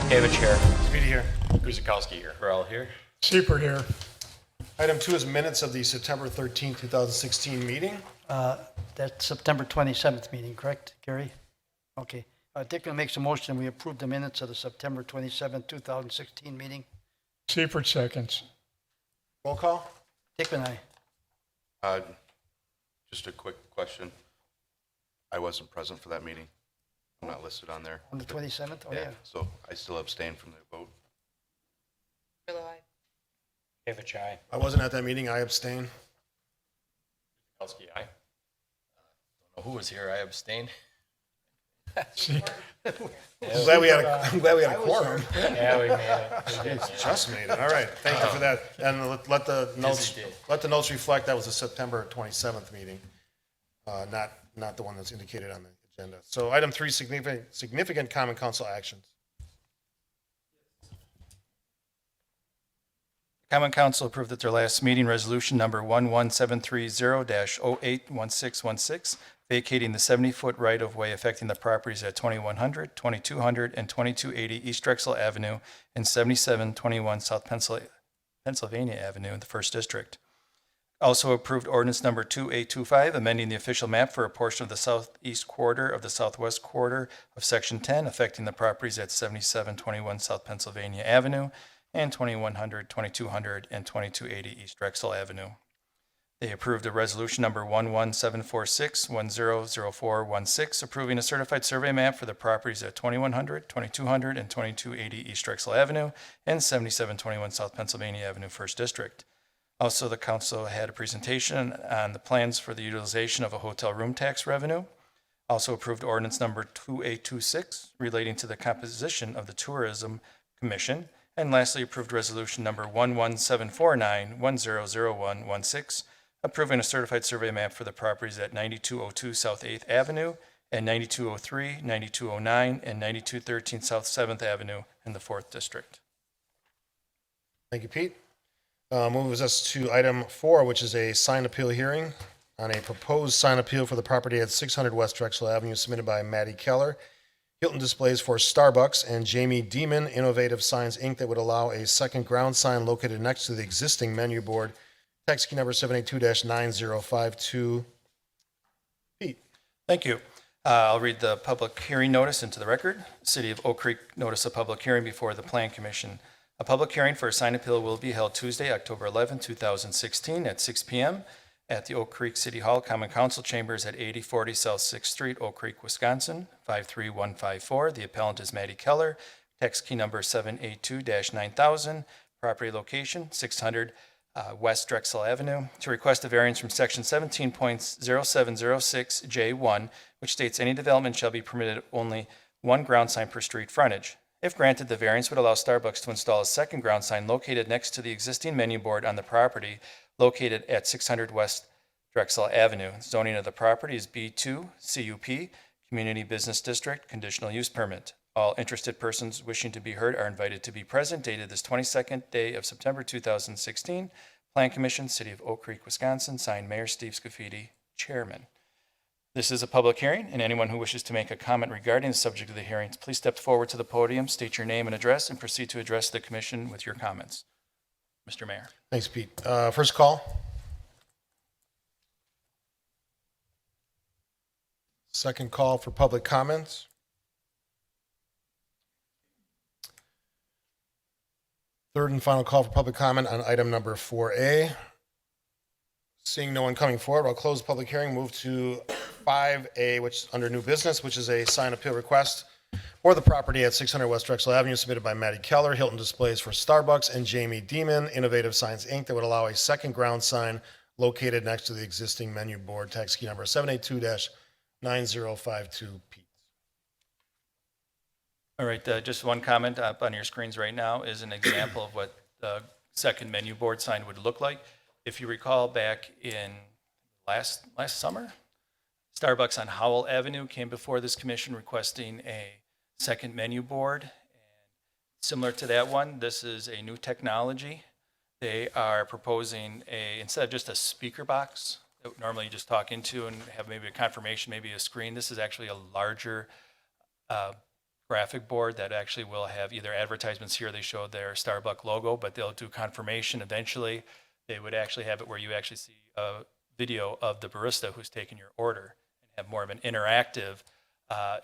David here. Speedy here. Guzikowski here. We're all here. Super here. Item 2 is minutes of the September 13, 2016 meeting. That's September 27th meeting, correct, Gary? Okay. Dick makes a motion, we approve the minutes of the September 27th, 2016 meeting. Seifert seconds. Roll call. Dick and I. Just a quick question. I wasn't present for that meeting. I'm not listed on there. On the 27th? Oh, yeah. So I still abstain from the vote. David Chai. I wasn't at that meeting. I abstain. Guzikowski, aye. Don't know who was here. I abstained. I'm glad we had a quorum. Yeah, we made it. We did. Just made it. All right. Thank you for that. And let the notes reflect that was the September 27th meeting, not the one that's indicated on the agenda. So item 3, significant common council actions. Common Council approved at their last meeting resolution number 11730-081616, vacating the 70-foot right-of-way affecting the properties at 2100, 2200, and 2280 East Drexel Avenue and 7721 South Pennsylvania Avenue in the 1st District. Also approved ordinance number 2825, amending the official map for a portion of the southeast quarter of the southwest quarter of Section 10, affecting the properties at 7721 South Pennsylvania Avenue and 2100, 2200, and 2280 East Drexel Avenue. They approved a resolution number 11746100416, approving a certified survey map for the properties at 2100, 2200, and 2280 East Drexel Avenue and 7721 South Pennsylvania Avenue, 1st District. Also, the council had a presentation on the plans for the utilization of a hotel room tax revenue. Also approved ordinance number 2826 relating to the composition of the Tourism Commission. And lastly, approved resolution number 11749100116, approving a certified survey map for the properties at 9202 South 8th Avenue and 9203, 9209, and 9213 South 7th Avenue in the 4th District. Thank you, Pete. Moves us to item 4, which is a sign appeal hearing on a proposed sign appeal for the property at 600 West Drexel Avenue submitted by Maddie Keller. Hilton displays for Starbucks and Jamie Demon Innovative Signs, Inc. that would allow a second ground sign located next to the existing menu board. Text key number 782-9052. Pete. Thank you. I'll read the public hearing notice into the record. City of Oak Creek notice of public hearing before the Plan Commission. A public hearing for a sign appeal will be held Tuesday, October 11, 2016 at 6 p.m. at the Oak Creek City Hall Common Council Chambers at 8040 South 6th Street, Oak Creek, Wisconsin, 53154. The appellant is Maddie Keller. Text key number 782-9000. Property location 600 West Drexel Avenue. To request a variance from section 17.0706J1, which states any development shall be permitted only one ground sign per street frontage. If granted, the variance would allow Starbucks to install a second ground sign located next to the existing menu board on the property located at 600 West Drexel Avenue. Zoning of the property is B2 CUP, Community Business District, Conditional Use Permit. All interested persons wishing to be heard are invited to be present, dated this 22nd day of September 2016. Plan Commission, City of Oak Creek, Wisconsin, signed Mayor Steve Scafidi, Chairman. This is a public hearing, and anyone who wishes to make a comment regarding the subject of the hearings, please step forward to the podium, state your name and address, and proceed to address the commission with your comments. Mr. Mayor. Thanks, Pete. First call. Second call for public comments. Third and final call for public comment on item number 4A. Seeing no one coming forward, I'll close the public hearing, move to 5A, which is under new business, which is a sign appeal request for the property at 600 West Drexel Avenue submitted by Maddie Keller. Hilton displays for Starbucks and Jamie Demon Innovative Signs, Inc. that would allow a second ground sign located next to the existing menu board. Tax key number 782-9052. Pete. All right, just one comment up on your screens right now is an example of what the second menu board sign would look like. If you recall back in last summer, Starbucks on Howell Avenue came before this commission requesting a second menu board. And similar to that one, this is a new technology. They are proposing instead of just a speaker box that normally you just talk into and have maybe a confirmation, maybe a screen, this is actually a larger graphic board that actually will have either advertisements here, they show their Starbucks logo, but they'll do confirmation eventually. They would actually have it where you actually see a video of the barista who's taking your order and have more of an interactive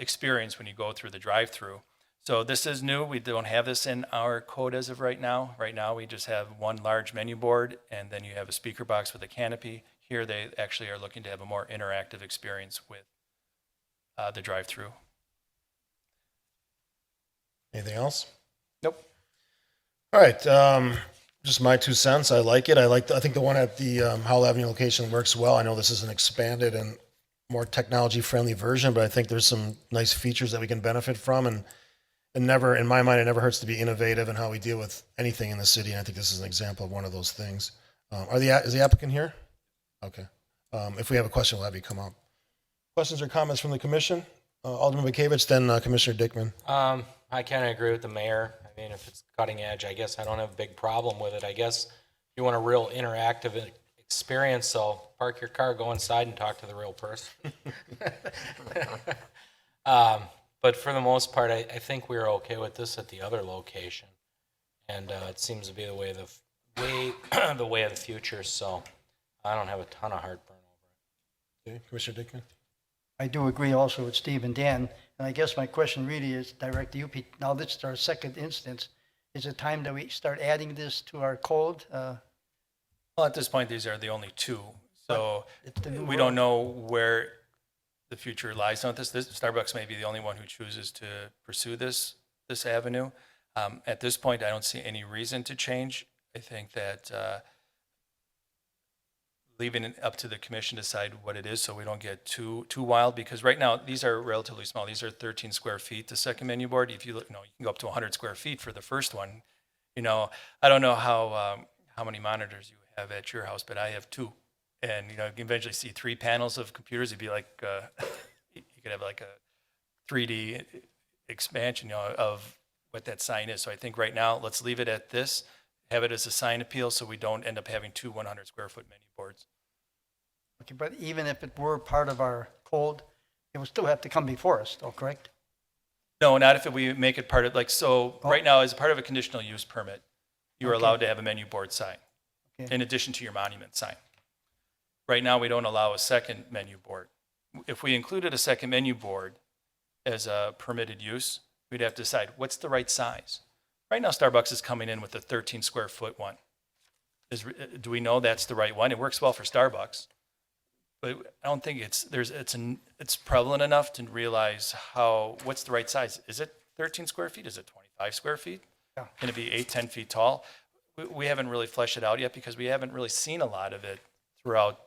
experience when you go through the drive-through. So this is new. We don't have this in our code as of right now. Right now, we just have one large menu board, and then you have a speaker box with a canopy. Here, they actually are looking to have a more interactive experience with the drive-through. Anything else? Nope. All right, just my 2 cents. I like it. I think the one at the Howell Avenue location works well. I know this is an expanded and more technology-friendly version, but I think there's some nice features that we can benefit from, and never, in my mind, it never hurts to be innovative in how we deal with anything in the city, and I think this is an example of one of those things. Is the applicant here? Okay. If we have a question, we'll have you come up. Questions or comments from the commission? Alderman Bakavich, then Commissioner Dickman. I kind of agree with the mayor. I mean, if it's cutting edge, I guess I don't have a big problem with it. I guess if you want a real interactive experience, so park your car, go inside and talk to the real person. But for the most part, I think we were okay with this at the other location. And it seems to be the way of the future, so I don't have a ton of heartburn over it. Okay, Commissioner Dickman. I do agree also with Steve and Dan, and I guess my question really is direct to you, Pete. Now, this is our second instance. Is it time that we start adding this to our code? Well, at this point, these are the only two. So It's the new we world. don't know where the future lies on this. Starbucks may be the only one who chooses to pursue this avenue. At this point, I don't see any reason to change. I think that leaving it up to the commission to decide what it is so we don't get too wild, because right now these are relatively small. These are 13 square feet, the second menu board. If you look, you can go up to 100 square feet for the first one. I don't know how many monitors you have at your house, but I have 2. And, you can eventually see 3 panels of computers. It'd be like, you could have like a 3D expansion, of what that sign is. So I think right now, let's leave it at this, have it as a sign appeal so we don't end up having 2 100 square foot menu boards. Okay, but even if it were part of our code, it would still have to come before us, though, correct? No, not if we make it part of, Oh. right now, as part of a conditional use permit, you are Okay. allowed to have a menu board sign Okay. in addition to your monument sign. Right now, we don't allow a second menu board. If we included a second menu board as a permitted use, we'd have to decide what's the right size. Right now, Starbucks is coming in with a 13 square foot one. Do we know that's the right one? It works well for Starbucks, but I don't think it's prevalent enough to realize what's the right size. Is it 13 square feet? Is it 25 square feet? Yeah. Can it be 8, 10 feet tall? We haven't really fleshed it out yet because we haven't really seen a lot of it throughout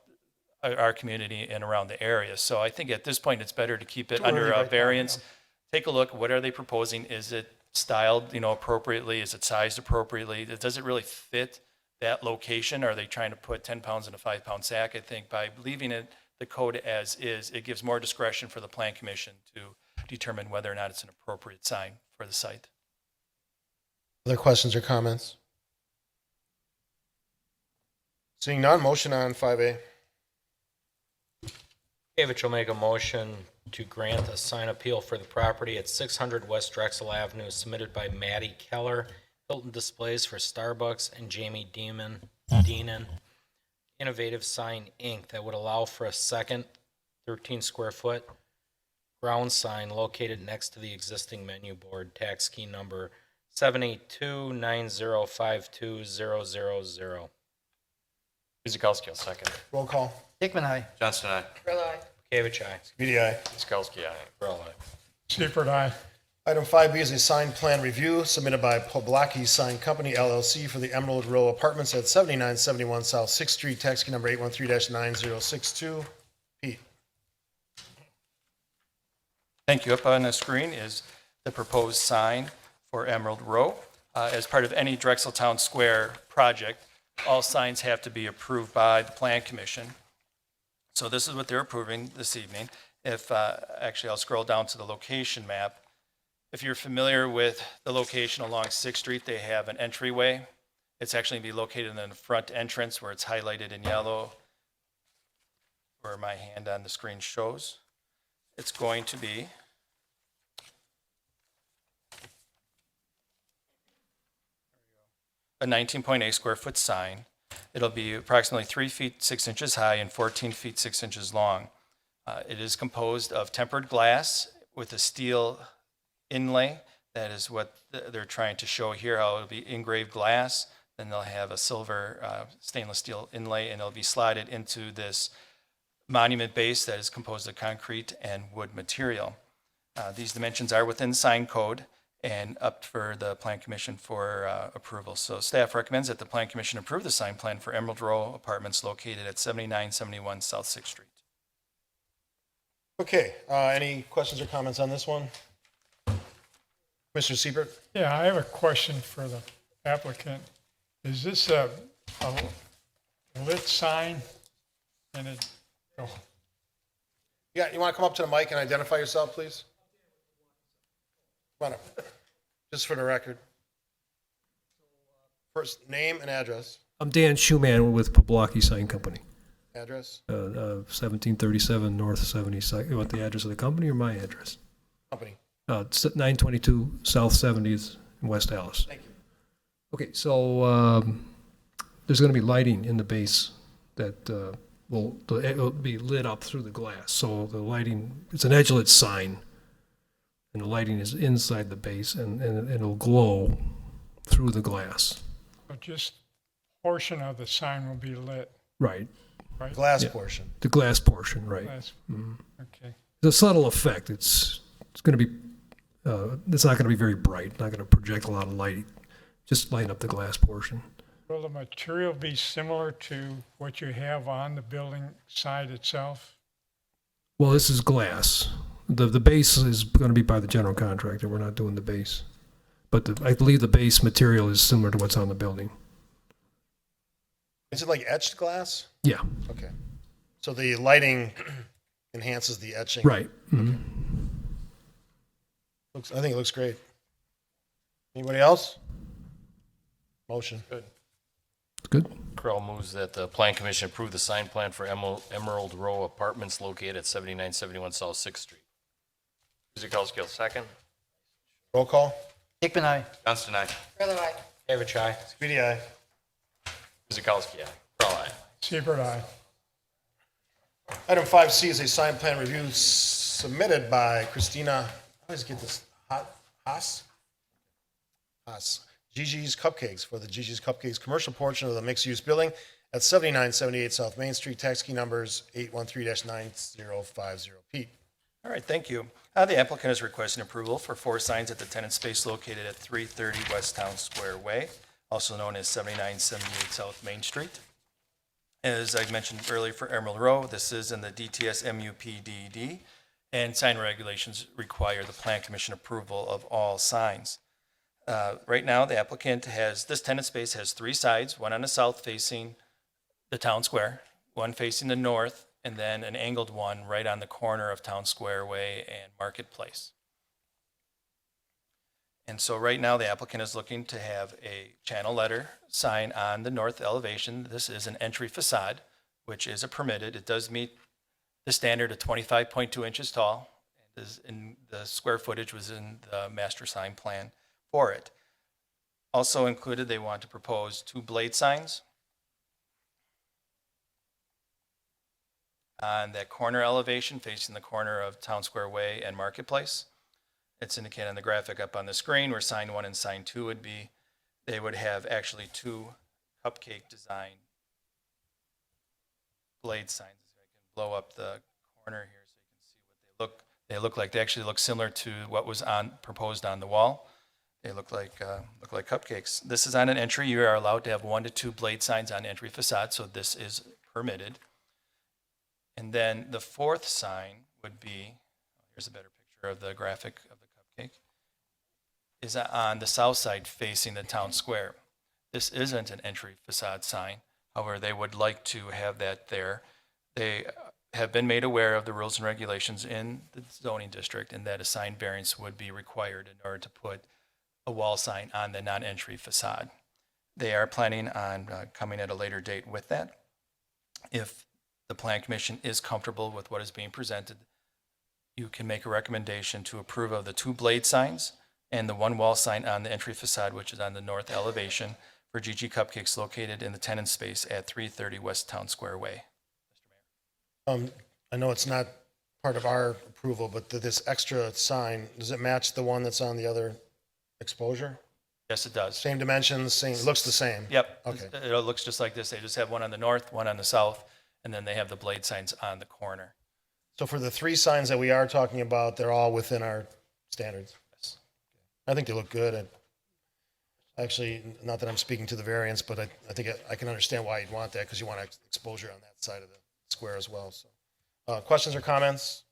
our community and around the area. So I think at this point, it's better to keep it Too under early a right now, variance. yeah. Take a look. What are they proposing? Is it styled, appropriately? Is it sized appropriately? Does it really fit that location? Are they trying to put 10 pounds in a 5-pound sack? I think by leaving it, the code as is, it gives more discretion for the plan commission to determine whether or not it's an appropriate sign for the site. Other questions or comments? Seeing none, motion on 5A. Gavich will make a motion to grant a sign appeal for the property at 600 West Drexel Avenue submitted by Maddie Keller, Hilton Displays for Starbucks, and Jamie Deenan, Innovative Sign Inc., that would allow for a second 13 square foot ground sign located next to the existing menu board, tax key number 782905200. Guzekowski, I'll second. Roll call. Hickman, aye. Johnston, aye. Gavich, aye. BDI. Guzekowski, aye. Burl, aye. Shepherd, aye. Item 5B is a sign plan review submitted by Blacky Sign Company LLC for the Emerald Row Apartments at 7971 South 6th Street, tax key number 813-9062. Pete. Thank you. Up on the screen is the proposed sign for Emerald Row. As part of any Drexel Town Square project, all signs have to be approved by the Plan Commission. So this is what they're approving this evening. Actually, I'll scroll down to the location map. If you're familiar with the location along 6th Street, they have an entryway. It's actually going to be located in the front entrance where it's highlighted in yellow, where my hand on the screen shows. It's going to be a 19.8 square foot sign. It'll be approximately 3 feet 6 inches high and 14 feet 6 inches long. It is composed of tempered glass with a steel inlay. That is what they're trying to show here, how it'll be engraved glass. Then they'll have a silver stainless steel inlay, and it'll be slotted into this monument base that is composed of concrete and wood material. These dimensions are within sign code and up for the Plan Commission for approval. So staff recommends that the Plan Commission approve the sign plan for Emerald Row Apartments located at 7971 South 6th Street. Okay, any questions or comments on this one? Mr. Siebert? Yeah, I have a question for the applicant. Is this a lit sign? And it, oh, Yeah, you want to come up to the mic and identify yourself, please? Come on up, just for the record. First, name and address. I'm Dan Schumann with Blacky Sign Company, Address, 1737 North 72nd. You want the address of the company or my address? company. It's at 922 South 70th in West Allis. Thank you. Okay, so there's going to be lighting in the base that it'll be lit up through the glass. So the lighting, it's an edge-lit sign, and the lighting is inside the base, and it'll glow through the glass. so just portion of the sign will be lit, Right, right? Glass Yeah. portion. the glass portion, right. That's- Okay. It's a subtle effect. It's going to be, it's not going to be very bright, not going to project a lot of light, just light up the glass portion. Will the material be similar to what you have on the building side itself? Well, this is glass. The base is going to be by the general contractor. We're not doing the base. But I believe the base material is similar to what's on the building. Is it like etched glass? Yeah, Okay. So the lighting enhances the etching. right. Mhm. I think it looks great. Anybody else? Motion. It's good. Crowell moves that the Plan Commission approve the sign plan for Emerald Row Apartments located at 7971 South 6th Street. Guzekowski will second. Roll call. Hickman, aye. Johnston, aye. David Chai. Speedy, aye. Guzekowski, aye. Crowell, aye. Seibert, aye. Item 5C is a sign plan review submitted by Christina, I always get this, Haas? Haas. Gigi's Cupcakes for the Gigi's Cupcakes commercial portion of the mixed-use building at 7978 South Main Street, tax key numbers 813-9050. Pete. All right, thank you. The applicant is requesting approval for 4 signs at the tenant space located at 330 West Town Square Way, also known as 7978 South Main Street. As I mentioned earlier for Emerald Row, this is in the DTS MUPDD, and sign regulations require the Plan Commission approval of all signs. Right now, the applicant this tenant space has 3 sides, one on the south facing the town square, one facing the north, and then an angled one right on the corner of Town Square Way and Marketplace. And so right now, the applicant is looking to have a channel letter sign on the north elevation. This is an entry facade, which is permitted. It does meet the standard of 25.2 inches tall. And the square footage was in the master sign plan for it. Also included, they want to propose 2 blade signs on that corner elevation facing the corner of Town Square Way and Marketplace. It's indicated on the graphic up on the screen where sign 1 and sign 2 would be. They would have actually 2 cupcake design blade signs. I can blow up the corner here so you can see what they look. They look like, they actually look similar to what was proposed on the wall. They look like cupcakes. This is on an entry. You are allowed to have 1 to 2 blade signs on entry facade, so this is permitted. And then the 4th sign would be, here's a better picture of the graphic of the cupcake, is on the south side facing the town square. This isn't an entry facade sign. However, they would like to have that there. They have been made aware of the rules and regulations in the zoning district and that a sign variance would be required in order to put a wall sign on the non-entry facade. They are planning on coming at a later date with that. If the Plan Commission is comfortable with what is being presented, you can make a recommendation to approve of the 2 blade signs and the 1 wall sign on the entry facade, which is on the north elevation, for GG Cupcakes located in the tenant space at 330 West Town Square Way. I know it's not part of our approval, but this extra sign, does it match the one that's on the other exposure? Yes, it does. Same dimensions, same, it looks the same? Yep. Okay. It looks just like this. They just have one on the north, one on the south, and then they have the blade signs on the corner. So for the 3 signs that we are talking about, they're all within our standards? Yes. I think they look good. Actually, not that I'm speaking to the variance, but I think I can understand why you'd want that, because you want exposure on that side of the square as well. So, questions or comments?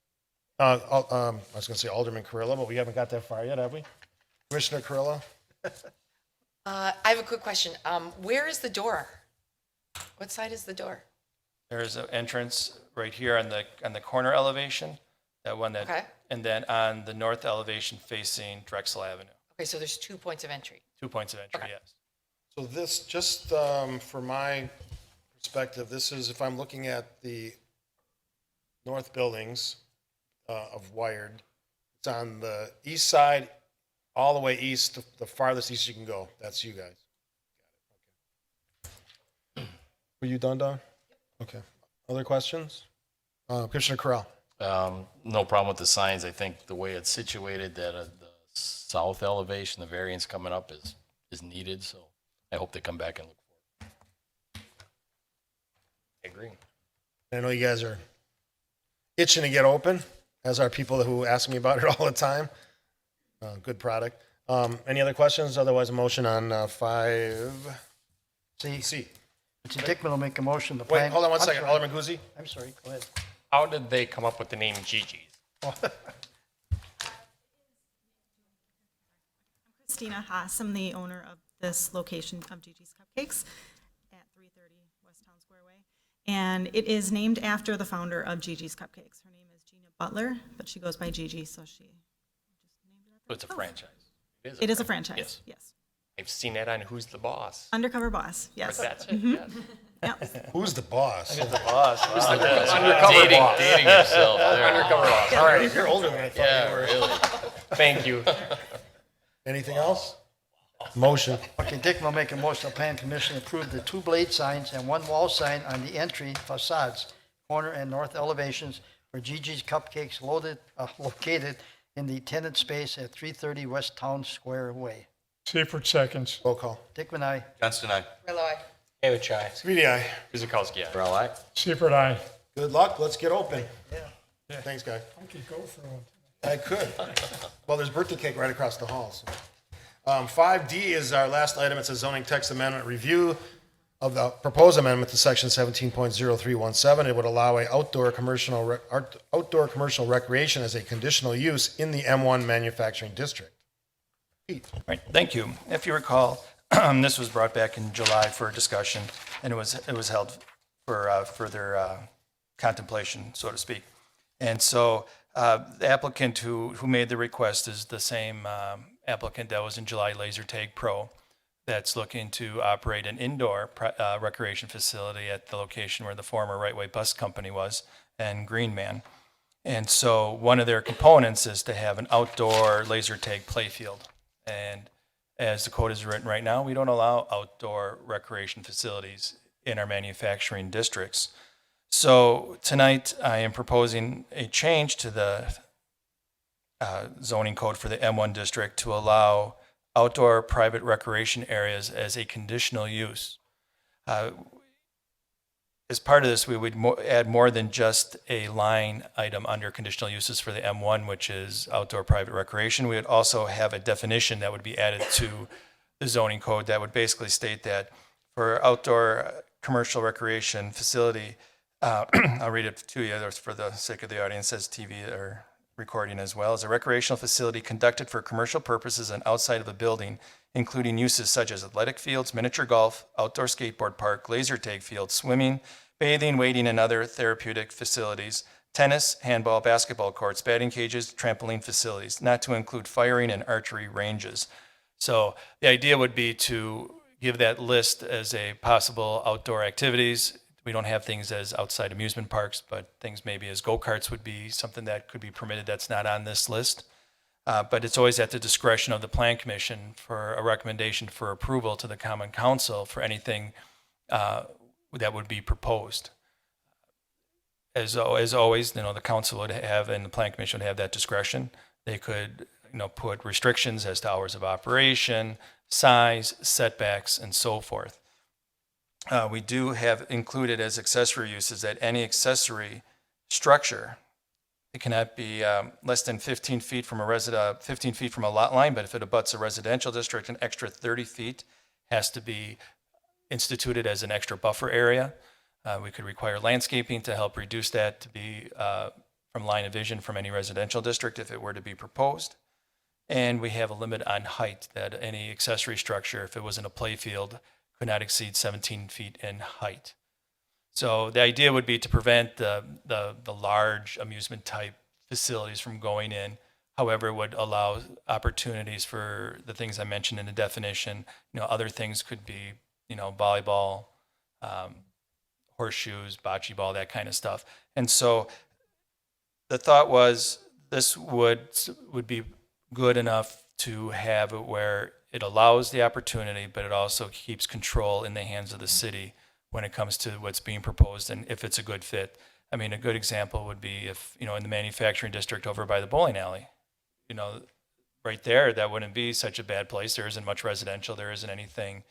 I was going to say Alderman Carrillo, but we haven't got that far yet, have we? Commissioner Carrillo? I have a quick question. Where is the door? What side is the door? There is an entrance right here on the corner elevation, that one that, Okay. and then on the north elevation facing Drexel Avenue. Okay, so there's 2 points of entry. 2 points of entry, Okay. yes. So this, just for my perspective, this is, if I'm looking at the north buildings of Wired, it's on the east side, all the way east, the farthest east you can go. That's you guys. Were you done, Don? Okay. Other questions? Commissioner Corral? No problem with the signs. I think the way it's situated, that the south elevation, the variance coming up is needed, so I hope they come back and look for it. I agree. I know you guys are itching to get open, as are people who ask me about it all the time. Good product. Any other questions? Otherwise, a motion on 5C. Mr. Dickman will make a motion. Wait, hold on one I'm second. sorry. Alderman Guzzi? I'm sorry, go ahead. How did they come up with the name Gigi's? Christina Haas. I'm the owner of this location of Gigi's Cupcakes at 330 West Town Square Way. And it is named after the founder of Gigi's Cupcakes. Her name is Gina Butler, but she goes by Gigi, so she just named it after It's a herself. franchise. It is a franchise, Yes. yes. I've seen that on Who's the Boss. Undercover boss, But yes. that's it, yes. Yep. Who's the boss? Undercover boss. Dating yourself there. Undercover boss. All right, you're older than I thought Yeah, you were. really. Thank you. Anything else? Motion. Okay, Dickman will make a motion. The Plan Commission approve the 2 blade signs and 1 wall sign on the entry facades, corner and north elevations for Gigi's Cupcakes located in the tenant space at 330 West Town Square Way. Seifert seconds. Roll call. Dickman, aye. Johnston, aye. Carrillo, aye. David Chai. Speedy aye. Guzikowski, aye. Rowley? Seifert, aye. Good luck. Let's get open. Yeah. Thanks, guy. I could go for one. I could. Well, there's birthday cake right across the hall. So. 5D is our last item. It's a zoning text amendment review of the proposed amendment to section 17.0317. It would allow a outdoor commercial recreation as a conditional use in the M1 manufacturing district. Pete. Right, thank you. If you recall, this was brought back in July for discussion, and it was held for further contemplation, so to speak. And so the applicant who made the request is the same applicant that was in July, Laser Tag Pro, that's looking to operate an indoor recreation facility at the location where the former Right Way Bus Company was, and Green Man. And so one of their components is to have an outdoor laser tag playfield. And as the code is written right now, we don't allow outdoor recreation facilities in our manufacturing districts. So tonight, I am proposing a change to the zoning code for the M1 district to allow outdoor private recreation areas as a conditional use. As part of this, we would add more than just a line item under conditional uses for the M1, which is outdoor private recreation. We would also have a definition that would be added to the zoning code that would basically state that for outdoor commercial recreation facility, I'll read it to you for the sake of the audience as TV or recording as well, is a recreational facility conducted for commercial purposes and outside of a building, including uses such as athletic fields, miniature golf, outdoor skateboard park, laser tag field, swimming, bathing, wading, and other therapeutic facilities, tennis, handball, basketball courts, batting cages, trampoline facilities, not to include firing and archery ranges. So the idea would be to give that list as a possible outdoor activities. We don't have things as outside amusement parks, but things maybe as go-karts would be something that could be permitted that's not on this list. But it's always at the discretion of the Plan Commission for a recommendation for approval to the Common Council for anything that would be proposed. As always, the council would have, and the Plan Commission would have that discretion. They could, put restrictions as to hours of operation, size, setbacks, and so forth. We do have included as accessory uses that any accessory structure, it cannot be less than 15 feet from 15 feet from a lot line, but if it abuts a residential district, an extra 30 feet has to be instituted as an extra buffer area. We could require landscaping to help reduce that to be from line of vision from any residential district if it were to be proposed. And we have a limit on height, that any accessory structure, if it was in a play field, could not exceed 17 feet in height. So the idea would be to prevent the large amusement type facilities from going in. However, it would allow opportunities for the things I mentioned in the definition. Other things could be, volleyball, horseshoes, bocce ball, that kind of stuff. And so the thought was this would be good enough to have it where it allows the opportunity, but it also keeps control in the hands of the city when it comes to what's being proposed and if it's a good fit. I mean, a good example would be if, in the manufacturing district over by the bowling alley, right there, that wouldn't be such a bad place. There isn't much residential. There isn't anything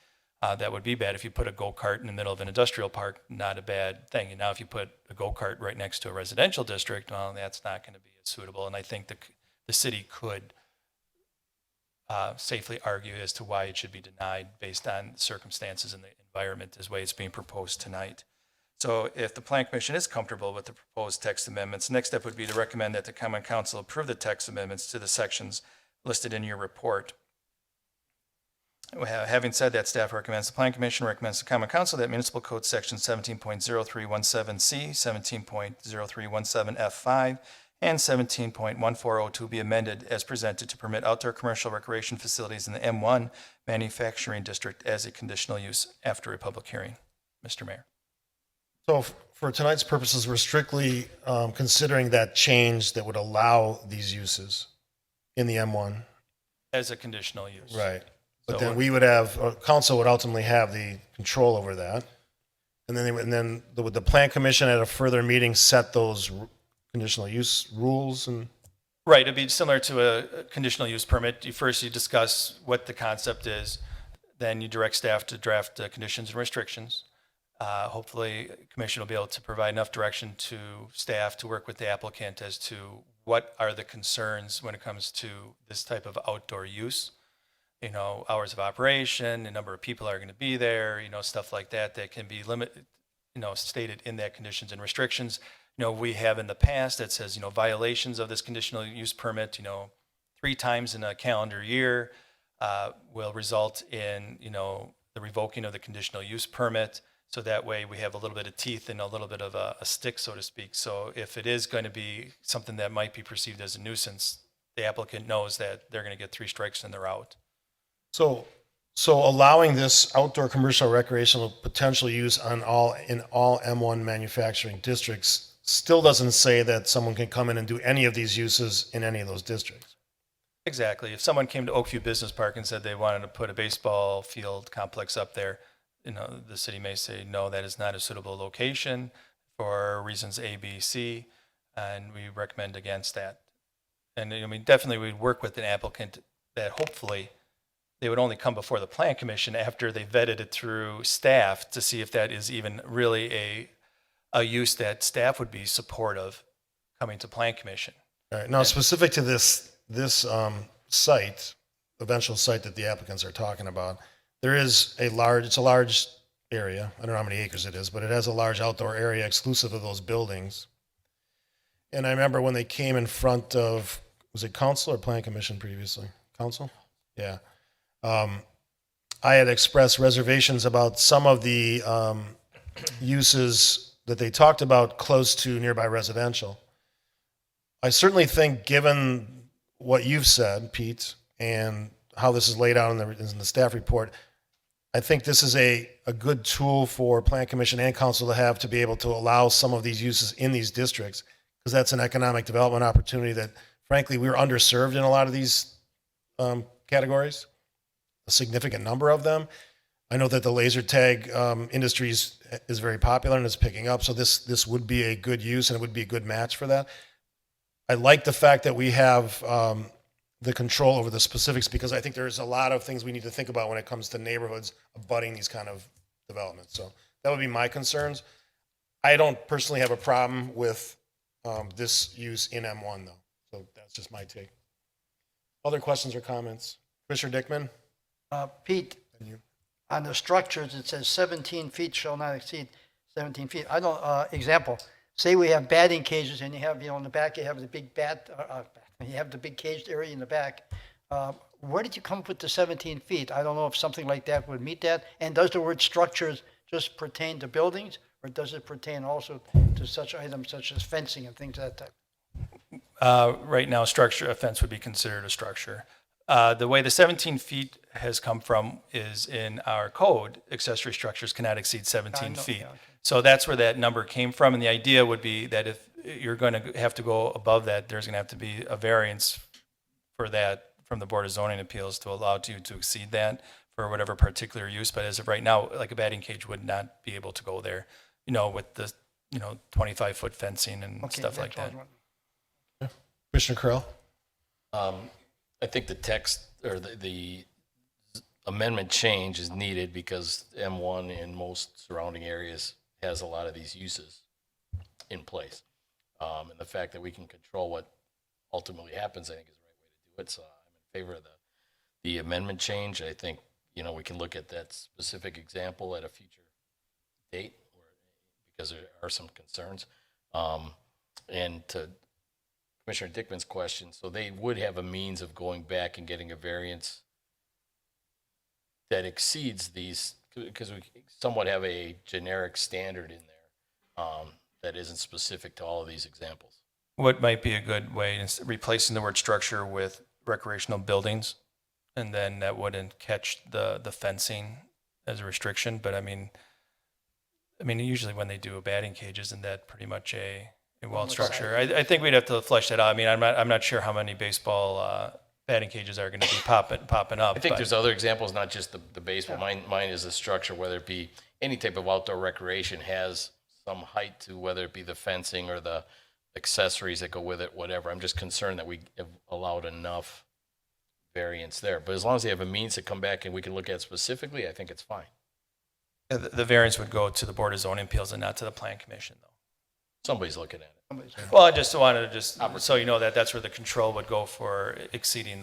that would be bad. If you put a go-kart in the middle of an industrial park, not a bad thing. And now if you put a go-kart right next to a residential district, well, that's not going to be as suitable. And I think the city could safely argue as to why it should be denied based on circumstances in the environment as way it's being proposed tonight. So if the Plan Commission is comfortable with the proposed text amendments, the next step would be to recommend that the Common Council approve the text amendments to the sections listed in your report. Having said that, staff recommends, the Plan Commission recommends the Common Council that Municipal Code Section 17.0317C, 17.0317F5, and 17.1402 be amended as presented to permit outdoor commercial recreation facilities in the M1 manufacturing district as a conditional use after a public hearing. Mr. Mayor. So for tonight's purposes, we're strictly considering that change that would allow these uses in the M1. As a conditional use. Right. But So then we would have, council would ultimately have the control over that. And then would the Plan Commission at a further meeting set those conditional use rules and? Right, it'd be similar to a conditional use permit. You discuss what the concept is, then you direct staff to draft conditions and restrictions. Hopefully, commission will be able to provide enough direction to staff to work with the applicant as to what are the concerns when it comes to this type of outdoor use. Hours of operation, the number of people are going to be there, stuff like that can be limited, stated in that conditions and restrictions. We have in the past that says, violations of this conditional use permit, 3 times in a calendar year will result in, the revoking of the conditional use permit. So that way we have a little bit of teeth and a little bit of a stick, so to speak. So if it is going to be something that might be perceived as a nuisance, the applicant knows that they're going to get 3 strikes and they're out. So allowing this outdoor commercial recreational potential use in all M1 manufacturing districts still doesn't say that someone can come in and do any of these uses in any of those districts. Exactly. If someone came to Oakview Business Park and said they wanted to put a baseball field complex up there, the city may say, no, that is not a suitable location for reasons A, B, C, and we recommend against that. And definitely we'd work with an applicant that hopefully they would only come before the Plan Commission after they vetted it through staff to see if that is even really a use that staff would be supportive coming to Plan Commission. All right. Now, specific to this site, eventual site that the applicants are talking about, it's a large area. I don't know how many acres it is, but it has a large outdoor area exclusive of those buildings. And I remember when they came in front of, was it council or Plan Commission previously? Council? Yeah. I had expressed reservations about some of the uses that they talked about close to nearby residential. I certainly think, given what you've said, Pete, and how this is laid out in the staff report, I think this is a good tool for Plan Commission and Council to have to be able to allow some of these uses in these districts, because that's an economic development opportunity that frankly, we're underserved in a lot of these categories, a significant number of them. I know that the laser tag industry is very popular and is picking up, so this would be a good use and it would be a good match for that. I like the fact that we have the control over the specifics, because I think there's a lot of things we need to think about when it comes to neighborhoods abutting these kind of developments. So that would be my concerns. I don't personally have a problem with this use in M1 though. So that's just my take. Other questions or comments? Commissioner Dickman? Pete, And you? on the structures, it says 17 feet shall not exceed 17 feet. I don't, example, say we have batting cages and you have, in the back, you have the big you have the big caged area in the back. Where did you come up with the 17 feet? I don't know if something like that would meet that. And does the word structures just pertain to buildings, or does it pertain also to such items such as fencing and things of that type? Right now, a fence would be considered a structure. The way the 17 feet has come from is in our code, accessory structures cannot exceed 17 feet. Yeah, okay. So that's where that number came from. And the idea would be that if you're going to have to go above that, there's going to have to be a variance for that from the Board of Zoning Appeals to allow you to exceed that for whatever particular use. But as of right now, like a batting cage would not be able to go there, with the, 25-foot fencing and Okay, stuff like that's that. all I want. Commissioner Krill? I think the text or the amendment change is needed because M1 in most surrounding areas has a lot of these uses in place. And the fact that we can control what ultimately happens, I think, is the right way to do it. So I'm in favor of the amendment change. I think, we can look at that specific example at a future date because there are some concerns. And to Commissioner Dickman's question, so they would have a means of going back and getting a variance that exceeds these, because we somewhat have a generic standard in there that isn't specific to all of these examples. What might be a good way is replacing the word structure with recreational buildings, and then that wouldn't catch the fencing as a restriction. But I mean, usually when they do a batting cage, isn't that pretty much a walled structure? I think we'd have to flesh that out. I mean, I'm not sure how many baseball batting cages are going to be popping up. I think but there's other examples, not just the baseball. Yeah. Mine is a structure, whether it be any type of outdoor recreation has some height to, whether it be the fencing or the accessories that go with it, whatever. I'm just concerned that we have allowed enough variance there. But as long as they have a means to come back and we can look at specifically, I think it's fine. the variance would go to the Board of Zoning Appeals and not to the Plan Commission, though. Somebody's looking at it. Well, I just wanted to so you know that's where the control would go for exceeding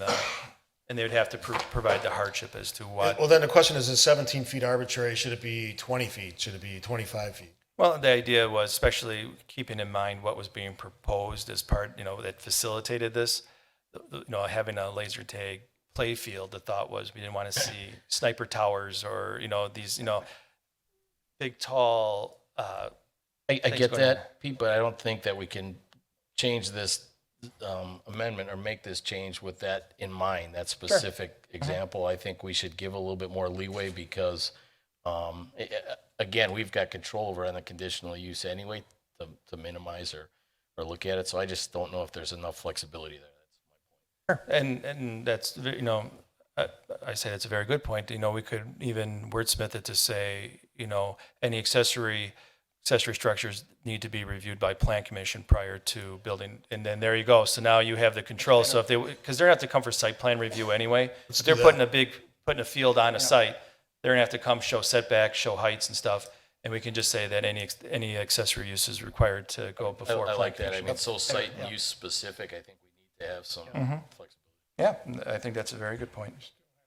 and they would have to provide the hardship as to what. Well, then the question is 17 feet arbitrary? Should it be 20 feet? Should it be 25 feet? Well, the idea was, especially keeping in mind what was being proposed as part, that facilitated this, having a laser tag play field. The thought was we didn't want to see sniper towers or, these, big, tall. I get that, Pete, but I don't think that we can change this amendment or make this change with that in mind, that specific example. I think we should give a little bit more leeway because, again, we've got control over on the conditional use anyway to minimize or look at it. So I just don't know if there's enough flexibility there. That's my point. And that's, I say that's a very good point. We could even wordsmith it to say, any accessory structures need to be reviewed by Plan Commission prior to building, and then there you go. So now you have the control. So if because they're gonna have to come for site plan review anyway. If they're putting a field on a site, they're gonna have to come show setbacks, show heights and stuff, and we can just say that any accessory use is required to go before I Plan like that. I Commission. mean, so site use specific, I think we need to have some flexibility. Yeah, I think that's a very good point.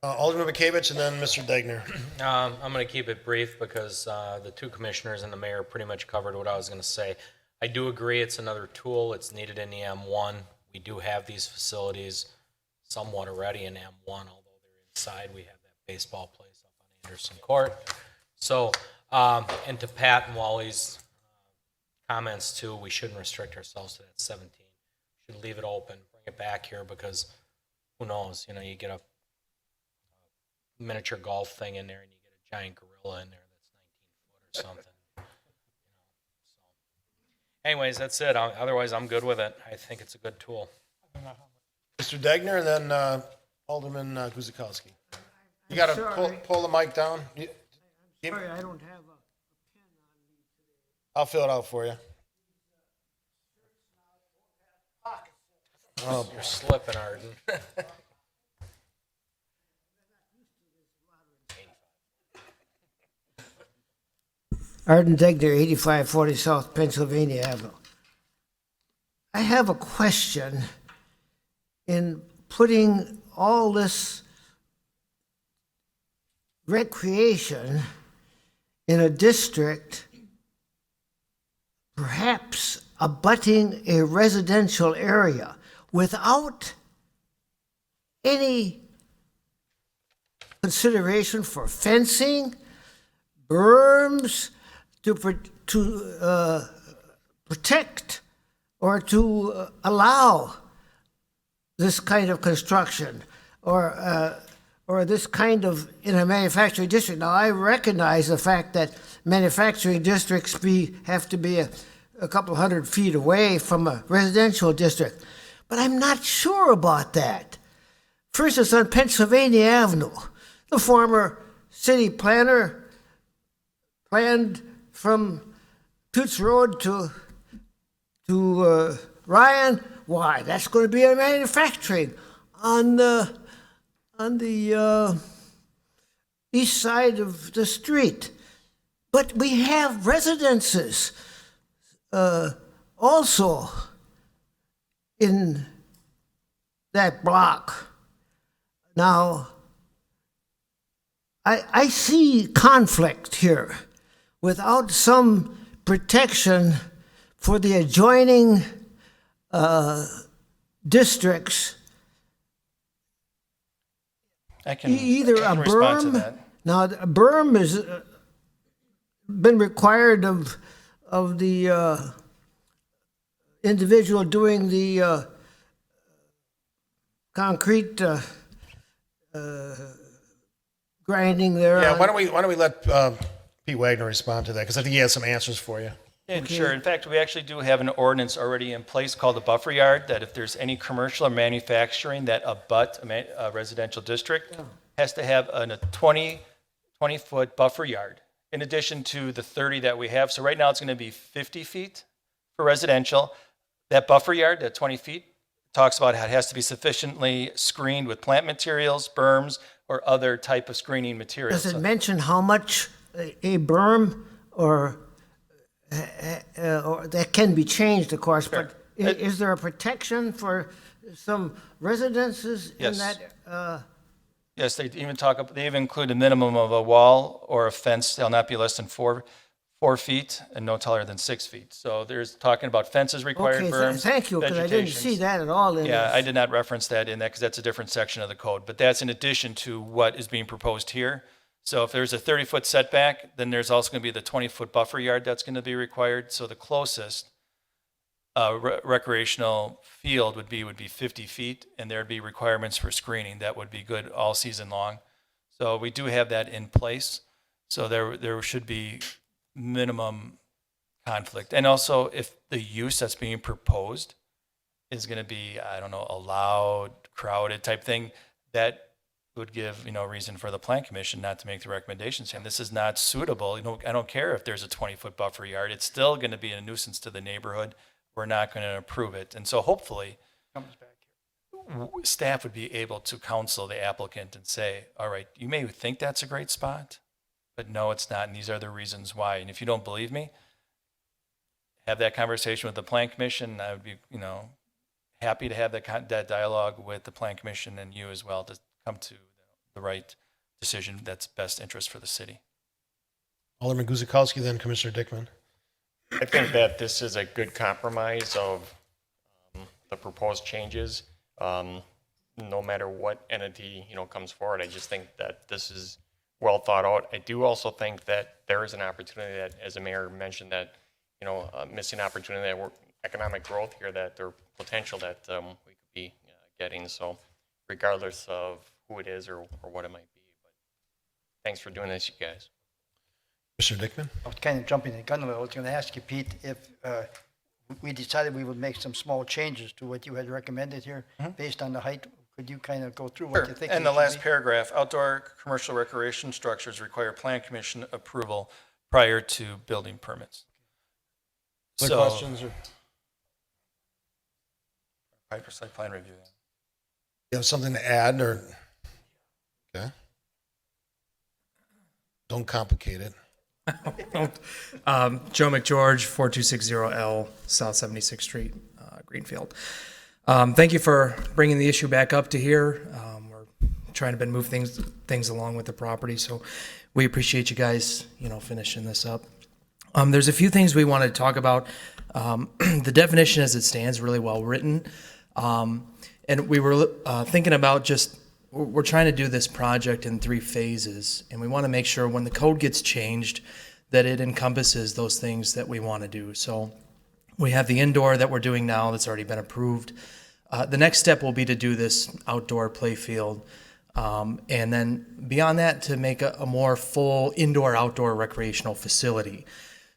Alderman Bakavich and then Mr. Degner. I'm going to keep it brief because the two commissioners and the mayor pretty much covered what I was going to say. I do agree it's another tool. It's needed in the M1. We do have these facilities somewhat already in M1, although they're inside. We have that baseball place up on Anderson Court. So, and to Pat and Wally's comments too, we shouldn't restrict ourselves to that 17. We should leave it open, bring it back here because who knows, you get a miniature golf thing in there and you get a giant gorilla in there that's 19 foot or something. So, anyways, that's it. Otherwise, I'm good with it. I think it's a good tool. Mr. Degner, and then Alderman Guzekowski. You got to pull the mic down. Sorry, I don't have a pen on me today. I'll fill it out for you. You're slipping, Arden. Arden Degner, 8540 South Pennsylvania Avenue. I have a question in putting all this recreation in a district, perhaps abutting a residential area without any consideration for fencing, berms, to protect or to allow this kind of construction or this kind of in a manufacturing district. Now, I recognize the fact that manufacturing districts have to be a couple hundred feet away from a residential district, but I'm not sure about that. For instance, on Pennsylvania Avenue, the former city planner planned from Toots Road to Ryan. Why? That's going to be a manufacturing on the east side of the street. But we have residences also in that block. Now, I see conflict here. Without some protection for the adjoining districts, either a respond to berm. that. Now, a berm has been required of the individual doing the concrete grinding there. Yeah, why don't we let Pete Wagner respond to that, because I think he has some answers for you. Yeah, sure. In fact, we actually do have an ordinance already in place called the buffer yard, that if there's any commercial or manufacturing that abut a residential district, has to have a 20-foot buffer yard, in addition to the 30 that we have. So right now, it's going to be 50 feet for residential. That buffer yard, that 20 feet, talks about how it has to be sufficiently screened with plant materials, berms, or other type of screening materials. Does it mention how much a berm or that can be changed, of course, Sure. but is there a protection for some residences in Yes. that? Yes, they even include a minimum of a wall or a fence. They'll not be less than 4 feet and no taller than 6 feet. So there's talking about fences required, Okay, berms. thank you, because I didn't vegetations. see that at all in Yeah, this. I did not reference that in that because that's a different section of the code, but that's in addition to what is being proposed here. So if there's a 30-foot setback, then there's also going to be the 20-foot buffer yard that's going to be required. So the closest recreational field would be 50 feet, and there'd be requirements for screening that would be good all season long. So we do have that in place. So there should be minimum conflict. And also, if the use that's being proposed is going to be, I don't know, a loud, crowded type thing, that would give, reason for the plan commission not to make the recommendation saying this is not suitable. I don't care if there's a 20-foot buffer yard. It's still going to be a nuisance to the neighborhood. We're not going to approve it. And so hopefully staff would be able to counsel the applicant and say, all right, you may think that's a great spot, but no, it's not. And these are the reasons why. And if you don't believe me, have that conversation with the plan commission. I would be, happy to have that dialogue with the plan commission and you as well to come to the right decision that's best interest for the city. Alderman Guzekowski, then Commissioner Dickman. I think that this is a good compromise of the proposed changes. No matter what entity, comes forward, I just think that this is well thought out. I do also think that there is an opportunity that, as the mayor mentioned, that, missing opportunity that we're economic growth here, that there potential that we could be getting. So regardless of who it is or what it might be. But thanks for doing this, you guys. Commissioner Dickman? I was kind of jumping the gun a little. I was going to ask you, Pete, if we decided we would make some small changes to what you had recommended here based on the height. Could you kind of go through what you think? And it the should last be? paragraph, outdoor commercial recreation structures require plan commission approval prior to building permits. Other So, questions or prior to site plan review. you have something to add or? Okay. Don't complicate it. Joe McGeorge, 4260L, South 76th Street, Greenfield. Thank you for bringing the issue back up to here. We're trying to move things along with the property, so we appreciate you guys, finishing this up. There's a few things we wanted to talk about. The definition as it stands, really well written. And we were thinking about we're trying to do this project in 3 phases, and we want to make sure when the code gets changed that it encompasses those things that we want to do. So we have the indoor that we're doing now that's already been approved. The next step will be to do this outdoor play field, and then beyond that to make a more full indoor-outdoor recreational facility.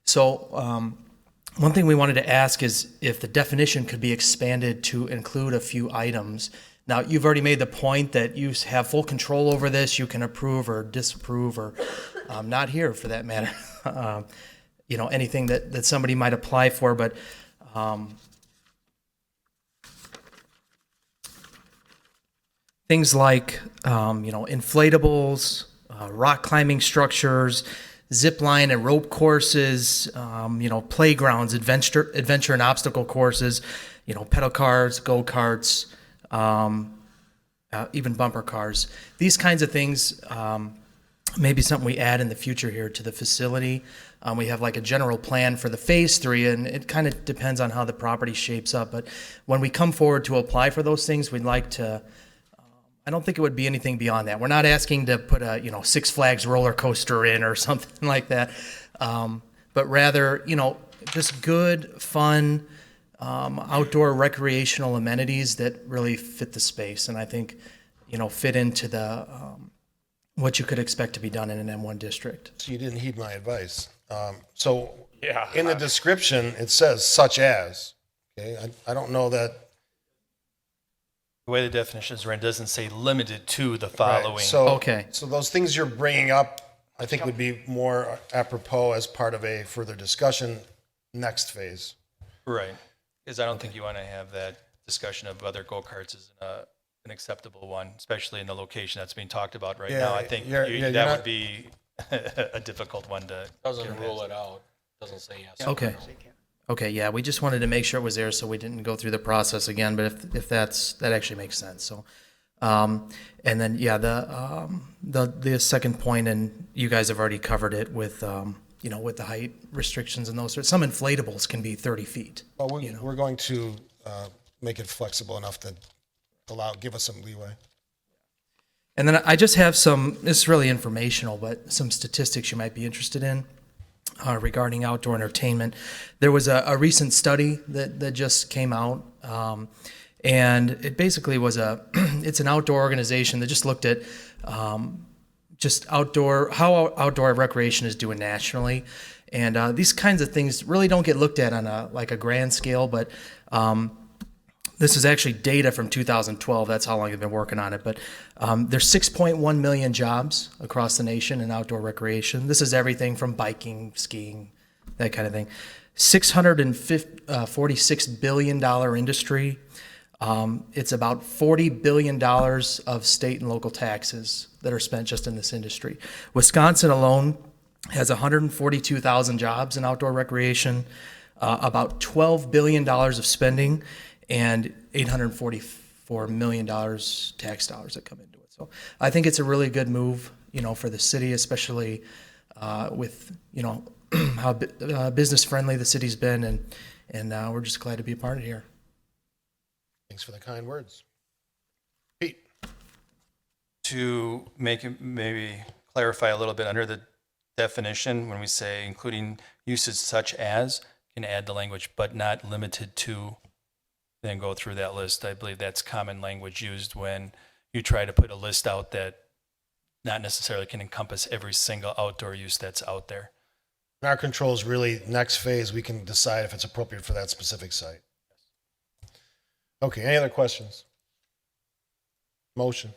So one thing we wanted to ask is if the definition could be expanded to include a few items. Now, you've already made the point that you have full control over this. You can approve or disapprove or not here for that matter. Anything that somebody might apply for, but things like, inflatables, rock climbing structures, zip line and rope courses, playgrounds, adventure and obstacle courses, pedal cars, go-karts, even bumper cars. These kinds of things, maybe something we add in the future here to the facility. We have like a general plan for the phase 3, and it kind of depends on how the property shapes up. But when we come forward to apply for those things, we'd like to, I don't think it would be anything beyond that. We're not asking to put a, Six Flags roller coaster in or something like that. But rather, just good, fun, outdoor recreational amenities that really fit the space. And I think, fit into the, what you could expect to be done in an M1 district. So you didn't heed my advice. So Yeah. in the description, it says such as, okay? I don't know that. The way the definition is written doesn't say limited to the following. Right, so, Okay. So those things you're bringing up, I think would be more apropos as part of a further discussion next phase. Right, because I don't think you want to have that discussion of other go-karts as an acceptable one, especially in the location that's being talked about right Yeah, now. I think you're that not- would be a difficult one to. Doesn't rule it out, doesn't say yes. Okay. Okay, yeah, we just wanted to make sure it was there so we didn't go through the process again, but if that actually makes sense, so. And then, yeah, the second point, and you guys have already covered it with, with the height restrictions and those sorts, some inflatables can be 30 feet. Well, we're going to make it flexible enough to give us some leeway. And then I just have this is really informational, but some statistics you might be interested in. Regarding outdoor entertainment. There was a recent study that just came out, and it basically was it's an outdoor organization that just looked at how outdoor recreation is doing nationally. And these kinds of things really don't get looked at on a grand scale, but this is actually data from 2012. That's how long they've been working on it. But there's 6.1 million jobs across the nation in outdoor recreation. This is everything from biking, skiing, that kind of thing. $646 billion industry. It's about $40 billion of state and local taxes that are spent just in this industry. Wisconsin alone has 142,000 jobs in outdoor recreation, about $12 billion of spending, and $844 million tax dollars that come into it. So I think it's a really good move, for the city, especially with, how business friendly the city's been, and we're just glad to be a part of it here. Thanks for the kind words. Pete? To make it maybe clarify a little bit under the definition, when we say including uses such as, can add the language, but not limited to, then go through that list. I believe that's common language used when you try to put a list out that not necessarily can encompass every single outdoor use that's out there. And our control is really next phase, we can decide if it's appropriate for that specific site. Okay, any other questions? Motion.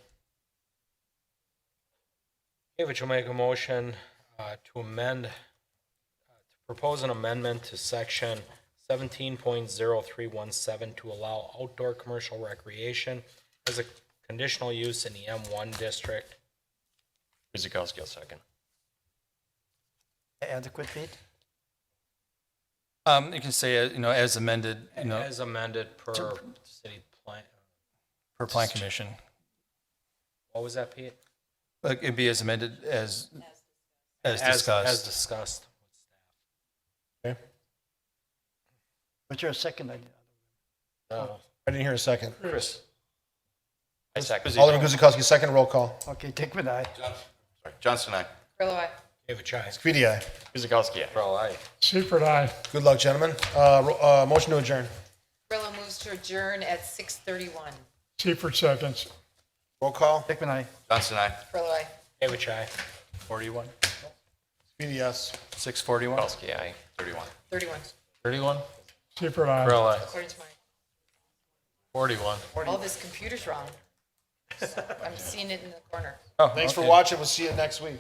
David will make a motion to amend, to propose an amendment to section 17.0317 to allow outdoor commercial recreation as a conditional use in the M1 district. Guzekowski will second. Adequate, Pete? You can say, as amended, As amended per city plan. per plan commission. What was that, Pete? Like, it'd be as amended as discussed. As discussed. What's your second idea? I didn't hear a second. Chris. I second. Alderman Guzekowski, second, roll call. Okay, Dickman, aye. Johnson, aye. Grillo, aye. David Chai. Speedy, aye. Guzekowski, aye. Seifert, aye. Good luck, gentlemen. Motion to adjourn. Grillo moves to adjourn at 6:31. Seifert seconds. Roll call. Dickman, aye. Johnson, aye. Grillo, aye. David Chai. 41. Speedy, yes. 641. Guzekowski, aye. 31. 31, 31. Seifert, aye. Grill, aye. according to my, 41. all this computer's wrong. I'm seeing it in the corner. Thanks for watching. We'll see you next week.